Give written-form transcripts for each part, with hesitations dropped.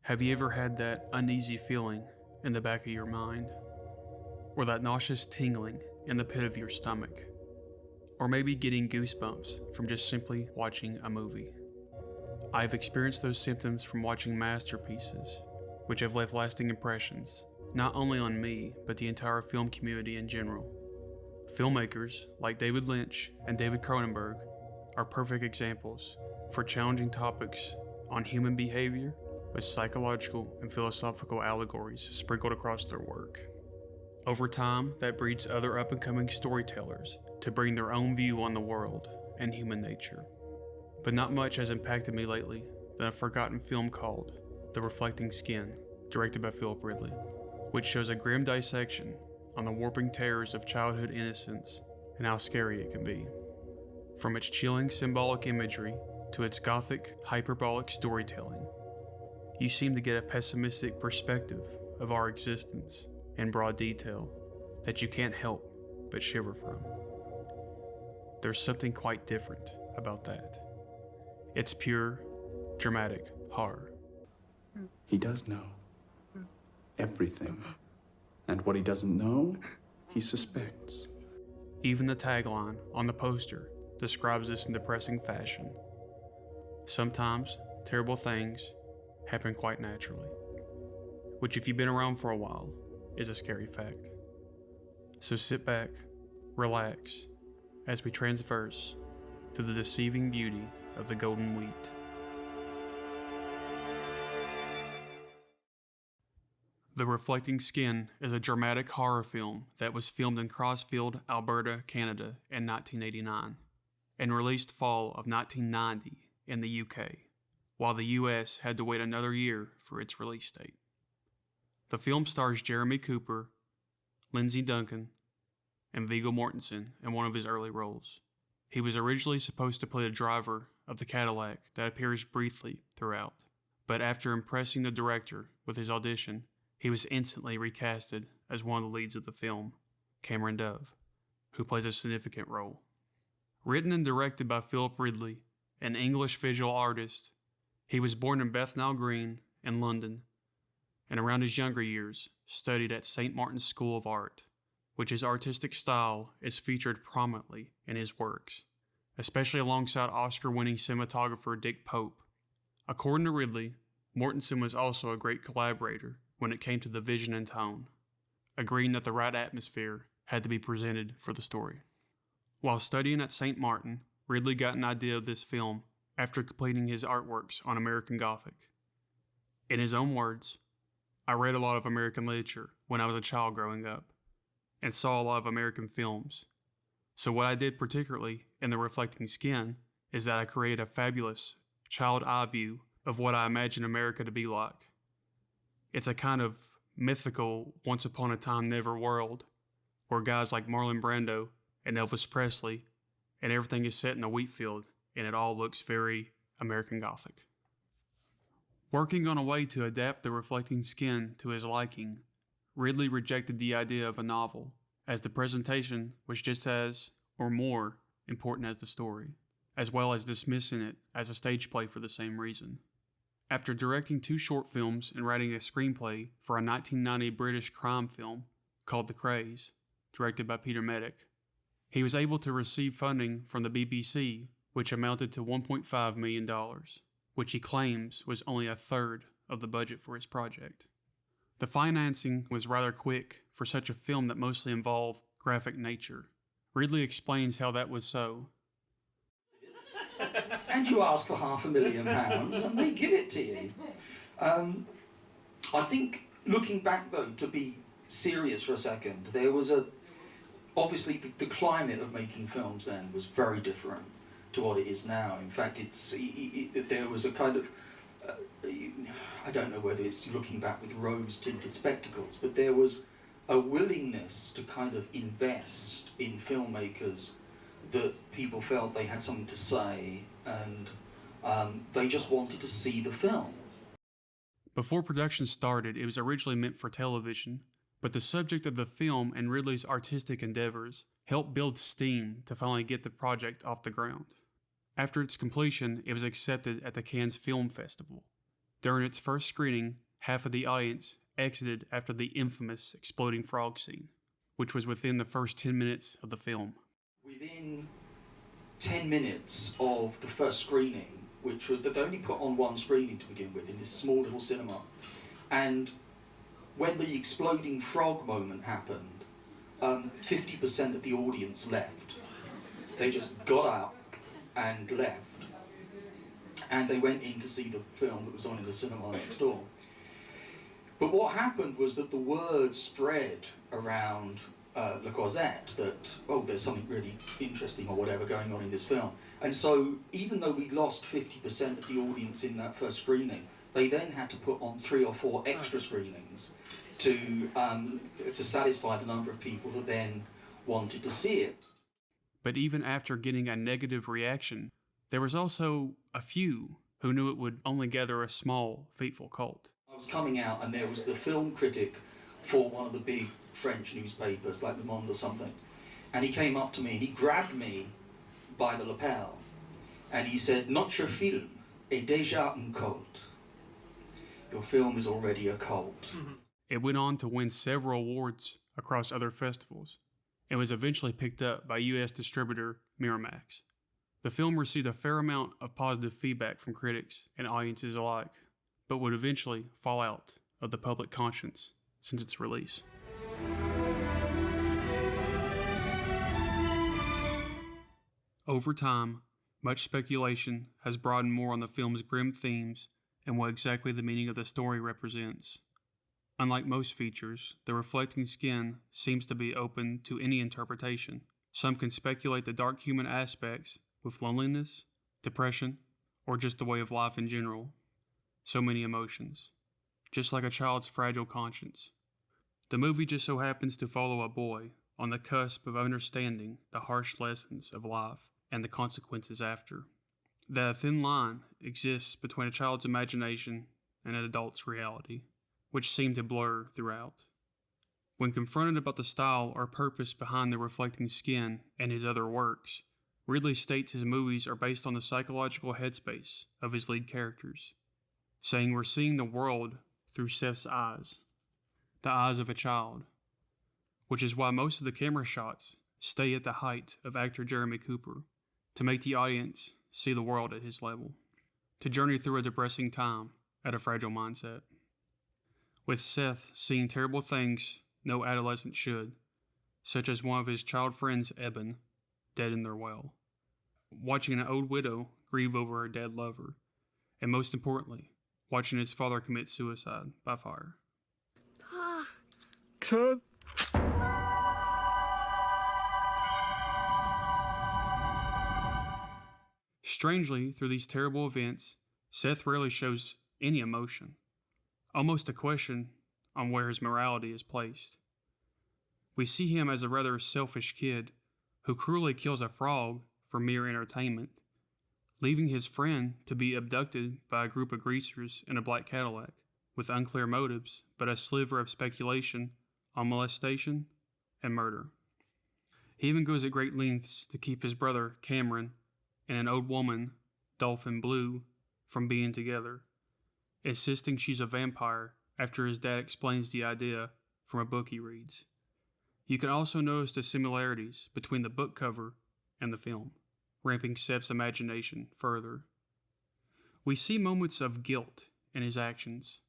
Have you ever had that uneasy feeling in the back of your mind? Or that nauseous tingling in the pit of your stomach? Or maybe getting goosebumps from just simply watching a movie? I've experienced those symptoms from watching masterpieces, which have left lasting impressions, not only on me, but the entire film community in general. Filmmakers like David Lynch and David Cronenberg are perfect examples for challenging topics on human behavior with psychological and philosophical allegories sprinkled across their work. Over time, that breeds other up-and-coming storytellers to bring their own view on the world and human nature. But not much has impacted me lately than a forgotten film called The Reflecting Skin, directed by Philip Ridley, which shows a grim dissection on the warping terrors of childhood innocence and how scary it can be. From its chilling symbolic imagery to its gothic, hyperbolic storytelling, you seem to get a pessimistic perspective of our existence in broad detail that you can't help but shiver from. There's something quite different about that. It's pure, dramatic horror. He does know everything. And what he doesn't know, he suspects. Even the tagline on the poster describes this in depressing fashion. Sometimes terrible things happen quite naturally, which if you've been around for a while is a scary fact. So sit back, relax, as we transverse through the deceiving beauty of the golden wheat. The Reflecting Skin is a dramatic horror film that was filmed in Crossfield, Alberta, Canada in 1989 and released fall of 1990 in the UK, while the US had to wait another year for its release date. The film stars Jeremy Cooper, Lindsay Duncan, and Viggo Mortensen in one of his early roles. He was originally supposed to play the driver of the Cadillac that appears briefly throughout, but after impressing the director with his audition, he was instantly recasted as one of the leads of the film, Cameron Dove, who plays a significant role. Written and directed by Philip Ridley, an English visual artist, he was born in Bethnal Green in London, and around his younger years studied at St. Martin's School of Art, which his artistic style is featured prominently in his works, especially alongside Oscar-winning cinematographer Dick Pope. According to Ridley, Mortensen was also a great collaborator when it came to the vision and tone, agreeing that the right atmosphere had to be presented for the story. While studying at St. Martin, Ridley got an idea of this film after completing his artworks on American Gothic. In his own words, "I read a lot of American literature when I was a child growing up, and saw a lot of American films. So what I did particularly in The Reflecting Skin is that I created a fabulous child eye view of what I imagine America to be like. It's a kind of mythical once upon a time never world where guys like Marlon Brando and Elvis Presley and everything is set in a wheat field and it all looks very American Gothic." Working on a way to adapt The Reflecting Skin to his liking, Ridley rejected the idea of a novel, as the presentation was just as, or more, important as the story, as well as dismissing it as a stage play for the same reason. After directing 2 short films and writing a screenplay for a 1990 British crime film called The Krays, directed by Peter Medic, he was able to receive funding from the BBC, which amounted to $1.5 million, which he claims was only a third of the budget for his project. The financing was rather quick for such a film that mostly involved graphic nature. Ridley explains how that was so. And you ask for £500,000 and they give it to you. I think, looking back though, to be serious for a second, there was obviously the climate of making films then was very different to what it is now. In fact, there was a kind of, I don't know whether it's looking back with rose-tinted spectacles, but there was a willingness to kind of invest in filmmakers that people felt they had something to say, and they just wanted to see the film. Before production started, it was originally meant for television, but the subject of the film and Ridley's artistic endeavors helped build steam to finally get the project off the ground. After its completion, it was accepted at the Cannes Film Festival. During its first screening, half of the audience exited after the infamous exploding frog scene, which was within the first 10 minutes of the film. Within 10 minutes of the first screening, which was that they only put on one screening to begin with in this small little cinema, and when the exploding frog moment happened, 50% of the audience left. They just got out and left, and they went in to see the film that was on in the cinema next door. But what happened was that the word spread around Le Croisette that, oh, there's something really interesting or whatever going on in this film. And so even though we lost 50% of the audience in that first screening, they then had to put on 3 or 4 extra screenings to satisfy the number of people that then wanted to see it. But even after getting a negative reaction, there was also a few who knew it would only gather a small, faithful cult. I was coming out and there was the film critic for one of the big French newspapers, like Le Monde or something, and he came up to me and he grabbed me by the lapel and he said, "Notre film est déjà un culte." Your film is already a cult. Mm-hmm. It went on to win several awards across other festivals and was eventually picked up by U.S. distributor Miramax. The film received a fair amount of positive feedback from critics and audiences alike, but would eventually fall out of the public conscience since its release. Over time, much speculation has broadened more on the film's grim themes and what exactly the meaning of the story represents. Unlike most features, The Reflecting Skin seems to be open to any interpretation. Some can speculate the dark human aspects with loneliness, depression, or just the way of life in general. So many emotions, just like a child's fragile conscience. The movie just so happens to follow a boy on the cusp of understanding the harsh lessons of life and the consequences after. That a thin line exists between a child's imagination and an adult's reality, which seem to blur throughout. When confronted about the style or purpose behind The Reflecting Skin and his other works, Ridley states his movies are based on the psychological headspace of his lead characters, saying we're seeing the world through Seth's eyes, the eyes of a child, which is why most of the camera shots stay at the height of actor Jeremy Cooper, to make the audience see the world at his level, to journey through a depressing time at a fragile mindset. With Seth seeing terrible things no adolescent should, such as one of his child friends, Eben, dead in their well, watching an old widow grieve over her dead lover, and most importantly, watching his father commit suicide by fire. Pa. Son. Strangely, through these terrible events, Seth rarely shows any emotion, almost a question on where his morality is placed. We see him as a rather selfish kid who cruelly kills a frog for mere entertainment, leaving his friend to be abducted by a group of greasers in a black Cadillac with unclear motives but a sliver of speculation on molestation and murder. He even goes at great lengths to keep his brother, Cameron, and an old woman, Dolphin Blue, from being together, insisting she's a vampire after his dad explains the idea from a book he reads. You can also notice the similarities between the book cover and the film, ramping Seth's imagination further. We see moments of guilt in his actions,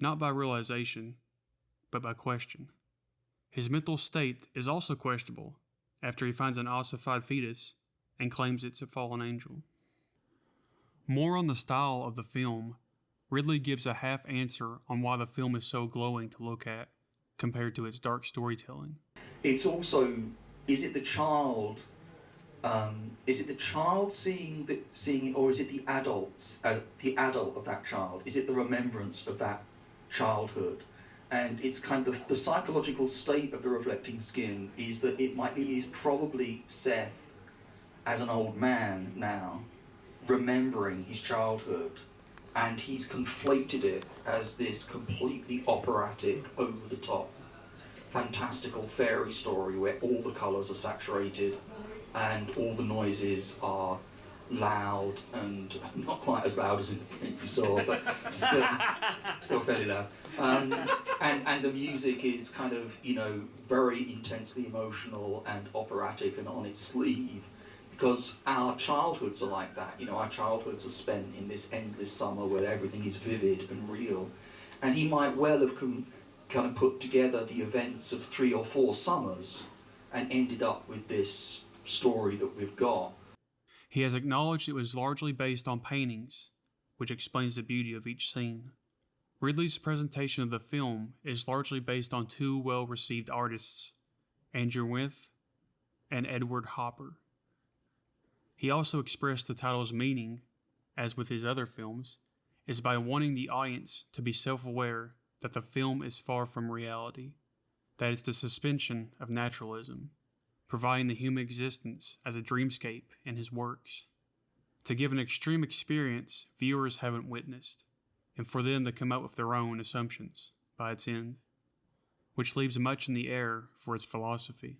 not by realization, but by question. His mental state is also questionable after he finds an ossified fetus and claims it's a fallen angel. More on the style of the film, Ridley gives a half answer on why the film is so glowing to look at compared to its dark storytelling. It's also, is it the child seeing it, or is it the adults, the adult of that child? Is it the remembrance of that childhood? And it's kind of the psychological state of The Reflecting Skin is that it is probably Seth as an old man now, remembering his childhood, and he's conflated it as this completely operatic, over-the-top, fantastical fairy story where all the colours are saturated and all the noises are loud and not quite as loud as in the print you saw, but still fairly loud. And the music is kind of, very intensely emotional and operatic and on its sleeve, because our childhoods are like that. Our childhoods are spent in this endless summer where everything is vivid and real. And he might well have kind of put together the events of 3 or 4 summers and ended up with this story that we've got. He has acknowledged it was largely based on paintings, which explains the beauty of each scene. Ridley's presentation of the film is largely based on 2 well-received artists, Andrew Wyeth and Edward Hopper. He also expressed the title's meaning, as with his other films, is by wanting the audience to be self-aware that the film is far from reality, that it's the suspension of naturalism, providing the human existence as a dreamscape in his works, to give an extreme experience viewers haven't witnessed, and for them to come up with their own assumptions by its end, which leaves much in the air for its philosophy.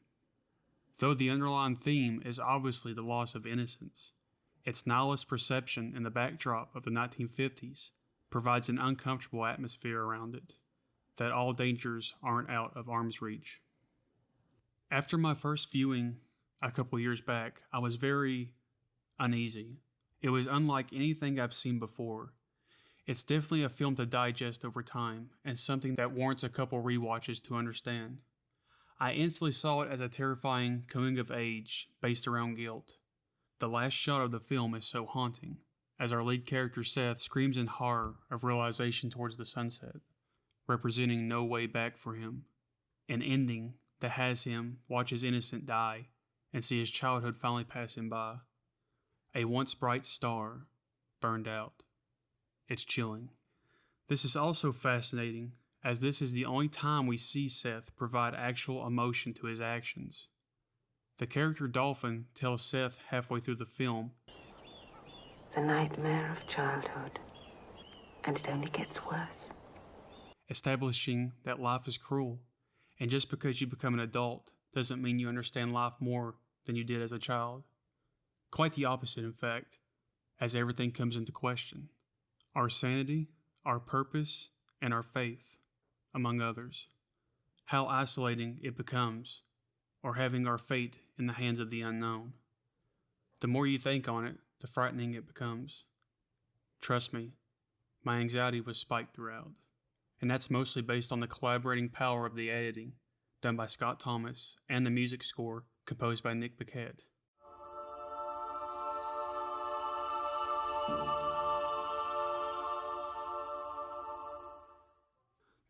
Though the underlying theme is obviously the loss of innocence, its nihilist perception in the backdrop of the 1950s provides an uncomfortable atmosphere around it, that all dangers aren't out of arm's reach. After my first viewing a couple years back, I was very uneasy. It was unlike anything I've seen before. It's definitely a film to digest over time, and something that warrants a couple rewatches to understand. I instantly saw it as a terrifying coming of age based around guilt. The last shot of the film is so haunting, as our lead character Seth screams in horror of realization towards the sunset, representing no way back for him. An ending that has him watch his innocent die and see his childhood finally pass him by. A once bright star burned out. It's chilling. This is also fascinating, as this is the only time we see Seth provide actual emotion to his actions. The character Dolphin tells Seth halfway through the film, "The nightmare of childhood, and it only gets worse," establishing that life is cruel, and just because you become an adult doesn't mean you understand life more than you did as a child. Quite the opposite, in fact, as everything comes into question. Our sanity, our purpose, and our faith, among others. How isolating it becomes, or having our fate in the hands of the unknown. The more you think on it, the frightening it becomes. Trust me, my anxiety was spiked throughout, and that's mostly based on the collaborating power of the editing, done by Scott Thomas, and the music score, composed by Nick Paquette.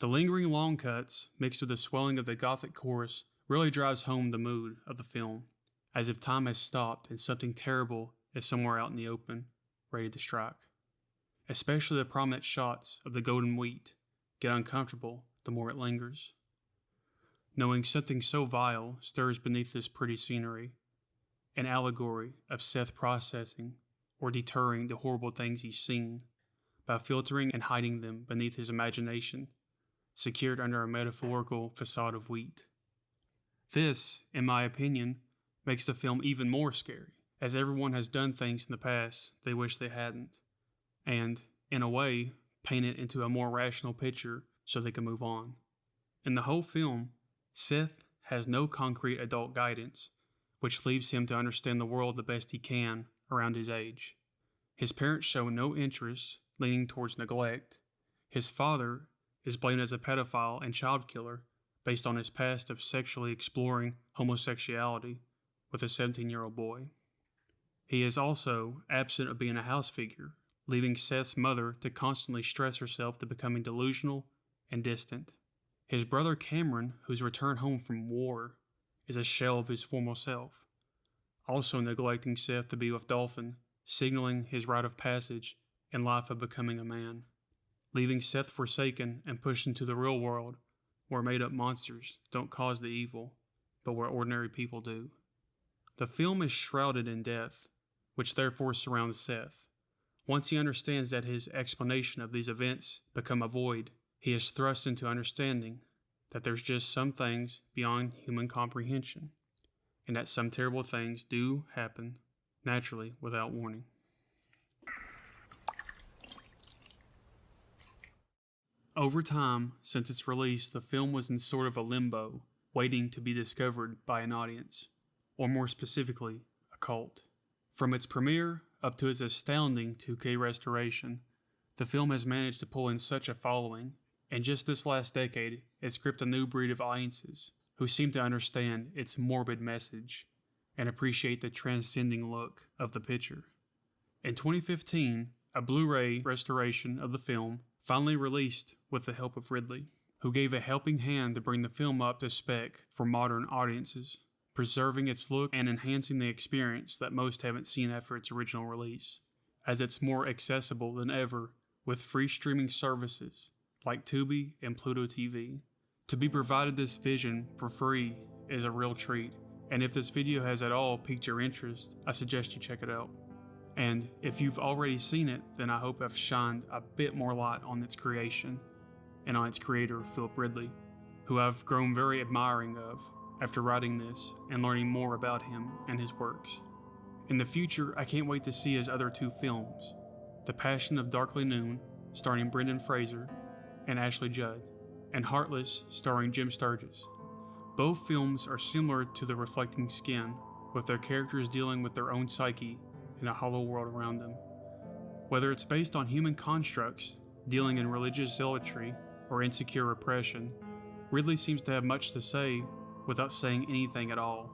The lingering long cuts, mixed with the swelling of the gothic chorus, really drives home the mood of the film, as if time has stopped and something terrible is somewhere out in the open, ready to strike. Especially the prominent shots of the golden wheat get uncomfortable the more it lingers. Knowing something so vile stirs beneath this pretty scenery, an allegory of Seth processing or deterring the horrible things he's seen by filtering and hiding them beneath his imagination, secured under a metaphorical facade of wheat. This, in my opinion, makes the film even more scary, as everyone has done things in the past they wish they hadn't, and, in a way, paint it into a more rational picture so they can move on. In the whole film, Seth has no concrete adult guidance, which leaves him to understand the world the best he can around his age. His parents show no interest, leaning towards neglect. His father is blamed as a pedophile and child killer based on his past of sexually exploring homosexuality with a 17-year-old boy. He is also absent of being a house figure, leaving Seth's mother to constantly stress herself to becoming delusional and distant. His brother Cameron, who's returned home from war, is a shell of his former self, also neglecting Seth to be with Dolphin, signaling his rite of passage in life of becoming a man, leaving Seth forsaken and pushed into the real world, where made-up monsters don't cause the evil, but where ordinary people do. The film is shrouded in death, which therefore surrounds Seth. Once he understands that his explanation of these events become a void, he is thrust into understanding that there's just some things beyond human comprehension, and that some terrible things do happen, naturally without warning. Over time, since its release, the film was in sort of a limbo, waiting to be discovered by an audience, or more specifically, a cult. From its premiere up to its astounding 2K restoration, the film has managed to pull in such a following, and just this last decade, it's gripped a new breed of audiences who seem to understand its morbid message and appreciate the transcending look of the picture. In 2015, a Blu-ray restoration of the film finally released with the help of Ridley, who gave a helping hand to bring the film up to spec for modern audiences, preserving its look and enhancing the experience that most haven't seen after its original release, as it's more accessible than ever with free streaming services like Tubi and Pluto TV. To be provided this vision for free is a real treat, and if this video has at all piqued your interest, I suggest you check it out. And if you've already seen it, then I hope I've shined a bit more light on its creation and on its creator, Philip Ridley, who I've grown very admiring of after writing this and learning more about him and his works. In the future, I can't wait to see his other two films, The Passion of Darkly Noon, starring Brendan Fraser and Ashley Judd, and Heartless, starring Jim Sturgis. Both films are similar to The Reflecting Skin, with their characters dealing with their own psyche in a hollow world around them. Whether it's based on human constructs, dealing in religious zealotry, or insecure repression, Ridley seems to have much to say without saying anything at all.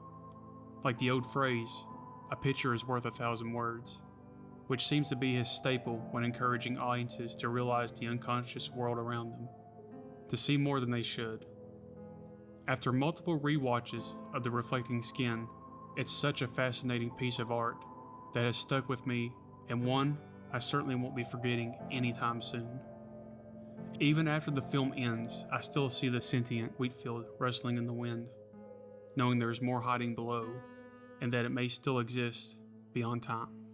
Like the old phrase, a picture is worth 1,000 words, which seems to be his staple when encouraging audiences to realize the unconscious world around them, to see more than they should. After multiple rewatches of The Reflecting Skin, it's such a fascinating piece of art that has stuck with me, and one I certainly won't be forgetting anytime soon. Even after the film ends, I still see the sentient wheat field rustling in the wind, knowing there's more hiding below, and that it may still exist beyond time.